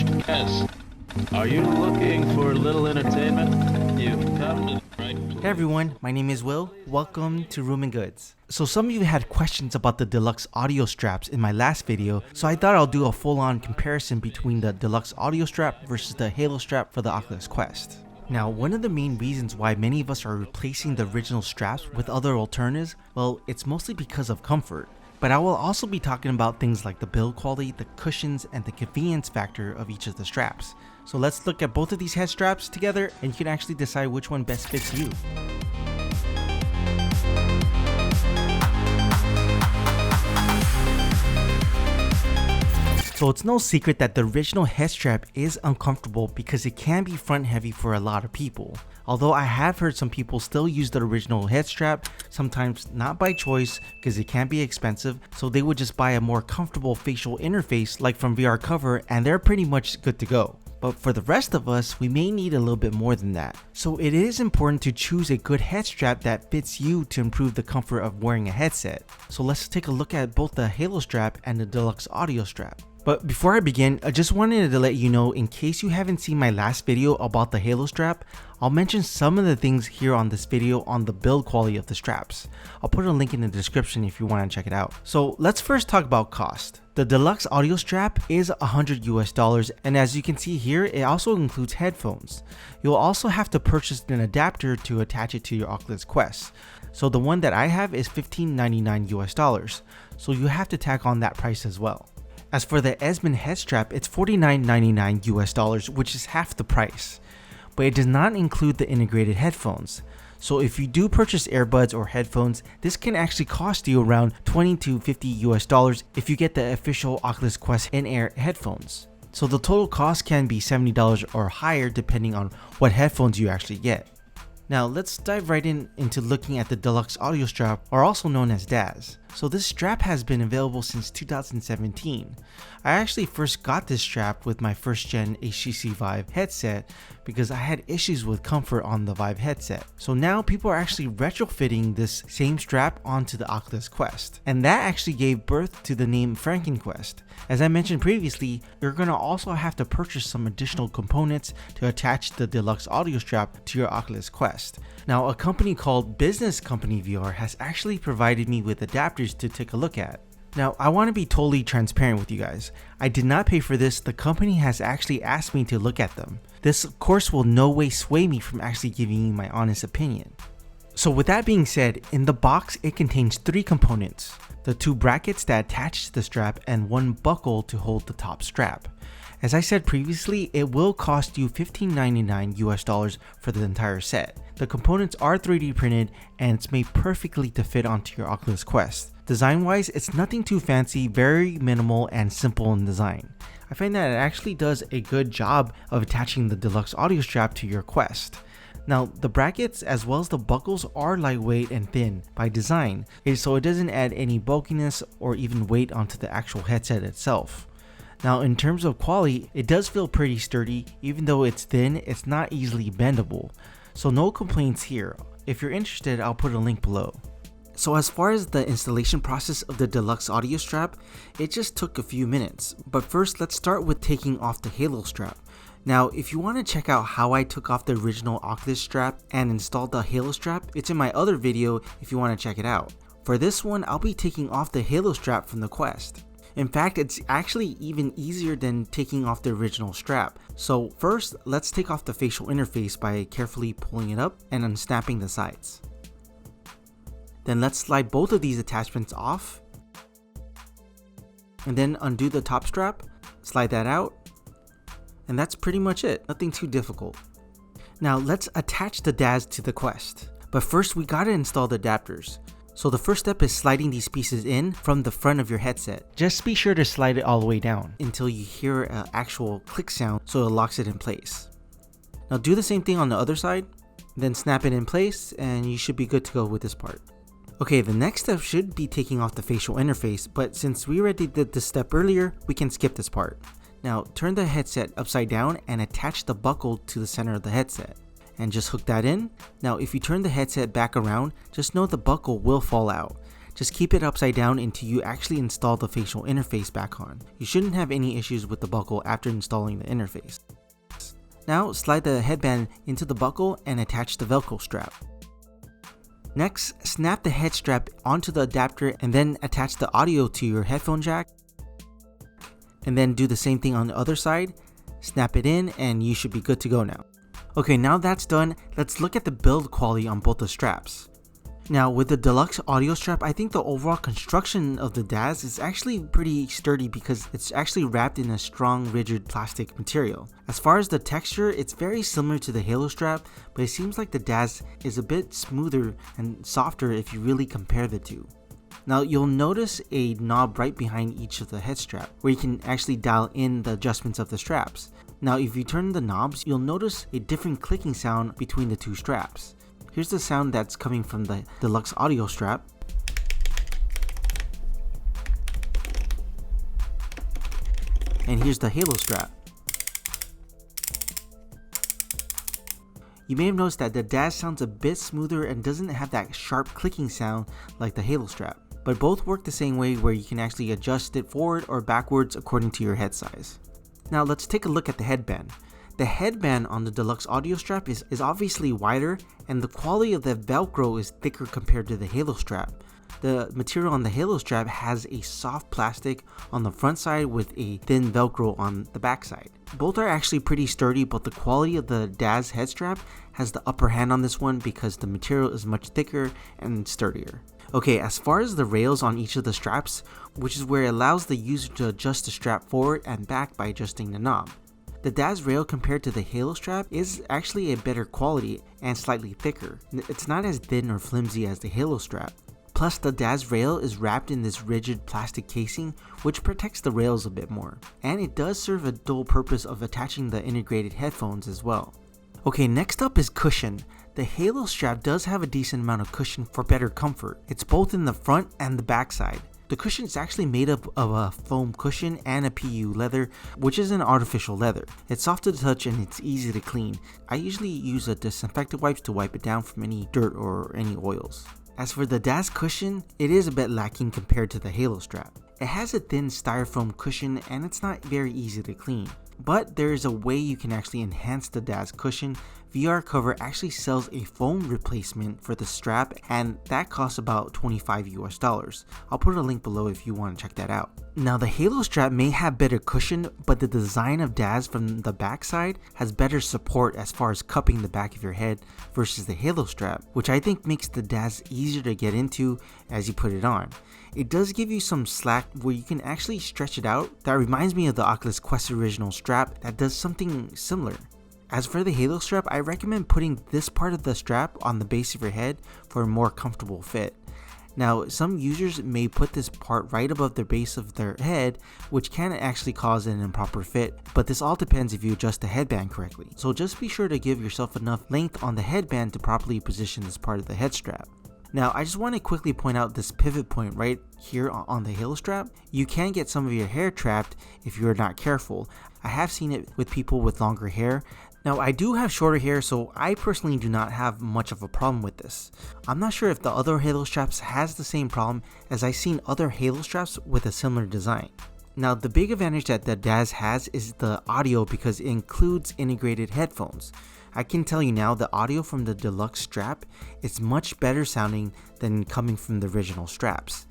Yes. Are you looking for a little entertainment? You've come to the right place. Hey everyone, my name is Will. Welcome to Room and Goods. So some of you had questions about the Deluxe Audio Straps in my last video, so I thought I'll do a full-on comparison between the Deluxe Audio Strap versus the Halo Strap for the Oculus Quest. Now, one of the main reasons why many of us are replacing the original straps with other alternatives, well, it's mostly because of comfort. But I will also be talking about things like the build quality, the cushions, and the convenience factor of each of the straps. So let's look at both of these head straps together and you can actually decide which one best fits you. So it's no secret that the original head strap is uncomfortable because it can be front heavy for a lot of people. Although I have heard some people still use the original head strap, sometimes not by choice because it can be expensive, so they would just buy a more comfortable facial interface like from VR Cover and they're pretty much good to go. But for the rest of us, we may need a little bit more than that. So it is important to choose a good head strap that fits you to improve the comfort of wearing a headset. So let's take a look at both the Halo Strap and the Deluxe Audio Strap. But before I begin, I just wanted to let you know, in case you haven't seen my last video about the Halo Strap, I'll mention some of the things here on this video on the build quality of the straps. I'll put a link in the description if you want to check it out. So let's first talk about cost. The Deluxe Audio Strap is $100 and as you can see here, it also includes headphones. You'll also have to purchase an adapter to attach it to your Oculus Quest. So the one that I have is $15.99, so you have to tack on that price as well. As for the Esimen Headstrap, it's $49.99, which is half the price, but it does not include the integrated headphones. So if you do purchase earbuds or headphones, this can actually cost you around $20 to $50 if you get the official Oculus Quest in-ear headphones. So the total cost can be $70 or higher depending on what headphones you actually get. Now let's dive right into looking at the Deluxe Audio Strap, or also known as DAS. So this strap has been available since 2017. I actually first got this strap with my first gen HTC Vive headset because I had issues with comfort on the Vive headset. So now people are actually retrofitting this same strap onto the Oculus Quest. And that actually gave birth to the name FrankenQuest. As I mentioned previously, you're going to also have to purchase some additional components to attach the Deluxe Audio Strap to your Oculus Quest. Now, a company called Business Company VR has actually provided me with adapters to take a look at. Now, I want to be totally transparent with you guys. I did not pay for this. The company has actually asked me to look at them. This of course will no way sway me from actually giving you my honest opinion. So with that being said, in the box it contains 3 components: the 2 brackets that attach to the strap and 1 buckle to hold the top strap. As I said previously, it will cost you $15.99 for the entire set. The components are 3D printed and it's made perfectly to fit onto your Oculus Quest. Design wise, it's nothing too fancy, very minimal and simple in design. I find that it actually does a good job of attaching the Deluxe Audio Strap to your Quest. Now, the brackets as well as the buckles are lightweight and thin by design, so it doesn't add any bulkiness or even weight onto the actual headset itself. Now, in terms of quality, it does feel pretty sturdy. Even though it's thin, it's not easily bendable. So no complaints here. If you're interested, I'll put a link below. So as far as the installation process of the Deluxe Audio Strap, it just took a few minutes. But first, let's start with taking off the Halo Strap. Now, if you want to check out how I took off the original Oculus Strap and installed the Halo Strap, it's in my other video if you want to check it out. For this one, I'll be taking off the Halo Strap from the Quest. In fact, it's actually even easier than taking off the original strap. So first, let's take off the facial interface by carefully pulling it up and unsnapping the sides. Then let's slide both of these attachments off. And then undo the top strap, slide that out. And that's pretty much it, nothing too difficult. Now let's attach the DAS to the Quest. But first we gotta install the adapters. So the first step is sliding these pieces in from the front of your headset. Just be sure to slide it all the way down until you hear an actual click sound so it locks it in place. Now do the same thing on the other side, then snap it in place and you should be good to go with this part. Okay, the next step should be taking off the facial interface, but since we already did this step earlier, we can skip this part. Now turn the headset upside down and attach the buckle to the center of the headset. And just hook that in. Now if you turn the headset back around, just know the buckle will fall out. Just keep it upside down until you actually install the facial interface back on. You shouldn't have any issues with the buckle after installing the interface. Now slide the headband into the buckle and attach the Velcro strap. Next, snap the head strap onto the adapter and then attach the audio to your headphone jack. And then do the same thing on the other side. Snap it in and you should be good to go now. Okay, now that's done, let's look at the build quality on both the straps. Now with the Deluxe Audio Strap, I think the overall construction of the DAS is actually pretty sturdy because it's actually wrapped in a strong rigid plastic material. As far as the texture, it's very similar to the Halo strap, but it seems like the DAS is a bit smoother and softer if you really compare the two. Now you'll notice a knob right behind each of the head strap where you can actually dial in the adjustments of the straps. Now if you turn the knobs, you'll notice a different clicking sound between the two straps. Here's the sound that's coming from the Deluxe Audio Strap. And here's the Halo strap. You may have noticed that the DAS sounds a bit smoother and doesn't have that sharp clicking sound like the Halo strap. But both work the same way where you can actually adjust it forward or backwards according to your head size. Now let's take a look at the headband. The headband on the Deluxe Audio Strap is obviously wider, and the quality of the Velcro is thicker compared to the Halo strap. The material on the Halo strap has a soft plastic on the front side with a thin Velcro on the back side. Both are actually pretty sturdy, but the quality of the DAS head strap has the upper hand on this one because the material is much thicker and sturdier. Okay, as far as the rails on each of the straps, which is where it allows the user to adjust the strap forward and back by adjusting the knob. The DAS rail compared to the Halo strap is actually a better quality and slightly thicker. It's not as thin or flimsy as the Halo strap. Plus the DAS rail is wrapped in this rigid plastic casing which protects the rails a bit more. And it does serve a dual purpose of attaching the integrated headphones as well. Okay, next up is cushion. The Halo strap does have a decent amount of cushion for better comfort. It's both in the front and the back side. The cushion is actually made up of a foam cushion and a PU leather, which is an artificial leather. It's soft to the touch and it's easy to clean. I usually use a disinfectant wipes to wipe it down from any dirt or any oils. As for the DAS cushion, it is a bit lacking compared to the Halo strap. It has a thin styrofoam cushion and it's not very easy to clean. But there is a way you can actually enhance the DAS cushion. VR Cover actually sells a foam replacement for the strap and that costs about $25 US. I'll put a link below if you want to check that out. Now the Halo strap may have better cushion, but the design of DAS from the back side has better support as far as cupping the back of your head versus the Halo strap, which I think makes the DAS easier to get into as you put it on. It does give you some slack where you can actually stretch it out. That reminds me of the Oculus Quest original strap that does something similar. As for the Halo strap, I recommend putting this part of the strap on the base of your head for a more comfortable fit. Now, some users may put this part right above the base of their head, which can actually cause an improper fit, but this all depends if you adjust the headband correctly. So just be sure to give yourself enough length on the headband to properly position this part of the head strap. Now, I just want to quickly point out this pivot point right here on the Halo strap. You can get some of your hair trapped if you're not careful. I have seen it with people with longer hair. Now, I do have shorter hair, so I personally do not have much of a problem with this. I'm not sure if the other Halo straps has the same problem, as I've seen other Halo straps with a similar design. Now, the big advantage that the DAS has is the audio because it includes integrated headphones. I can tell you now, the audio from the Deluxe strap is much better sounding than coming from the original straps.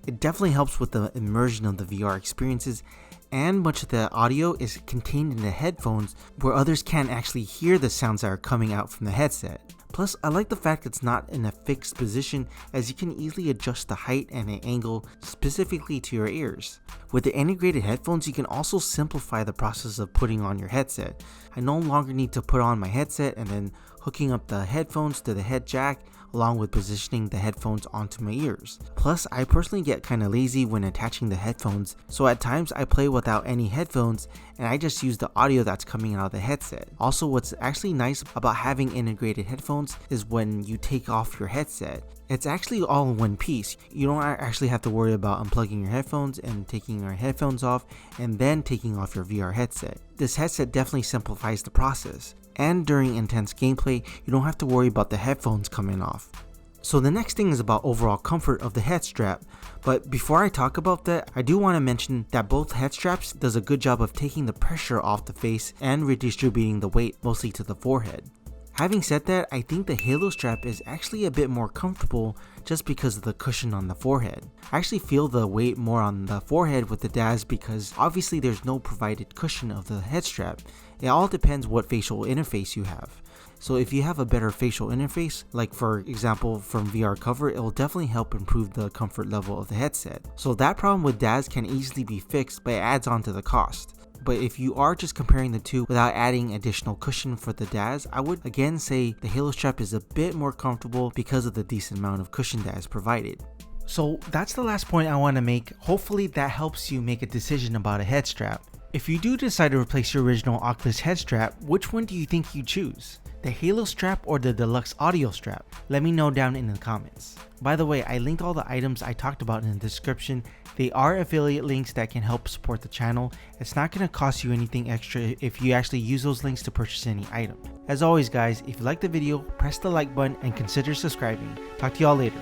It definitely helps with the immersion of the VR experiences, and much of the audio is contained in the headphones where others can't actually hear the sounds that are coming out from the headset. Plus, I like the fact it's not in a fixed position, as you can easily adjust the height and the angle specifically to your ears. With the integrated headphones, you can also simplify the process of putting on your headset. I no longer need to put on my headset and then hooking up the headphones to the head jack, along with positioning the headphones onto my ears. Plus, I personally get kinda lazy when attaching the headphones, so at times I play without any headphones and I just use the audio that's coming out of the headset. Also, what's actually nice about having integrated headphones is when you take off your headset, it's actually all in one piece. You don't actually have to worry about unplugging your headphones and taking your headphones off and then taking off your VR headset. This headset definitely simplifies the process. And during intense gameplay, you don't have to worry about the headphones coming off. So the next thing is about overall comfort of the head strap, but before I talk about that, I do want to mention that both head straps does a good job of taking the pressure off the face and redistributing the weight mostly to the forehead. Having said that, I think the Halo strap is actually a bit more comfortable just because of the cushion on the forehead. I actually feel the weight more on the forehead with the DAS because obviously there's no provided cushion of the head strap. It all depends what facial interface you have. So if you have a better facial interface, like for example from VR Cover, it will definitely help improve the comfort level of the headset. So that problem with DAS can easily be fixed, but it adds on to the cost. But if you are just comparing the two without adding additional cushion for the DAS, I would again say the Halo strap is a bit more comfortable because of the decent amount of cushion that is provided. So that's the last point I want to make. Hopefully that helps you make a decision about a head strap. If you do decide to replace your original Oculus head strap, which one do you think you choose? The Halo strap or the Deluxe Audio Strap? Let me know down in the comments. By the way, I linked all the items I talked about in the description. They are affiliate links that can help support the channel. It's not going to cost you anything extra if you actually use those links to purchase any item. As always guys, if you liked the video, press the like button and consider subscribing. Talk to y'all later.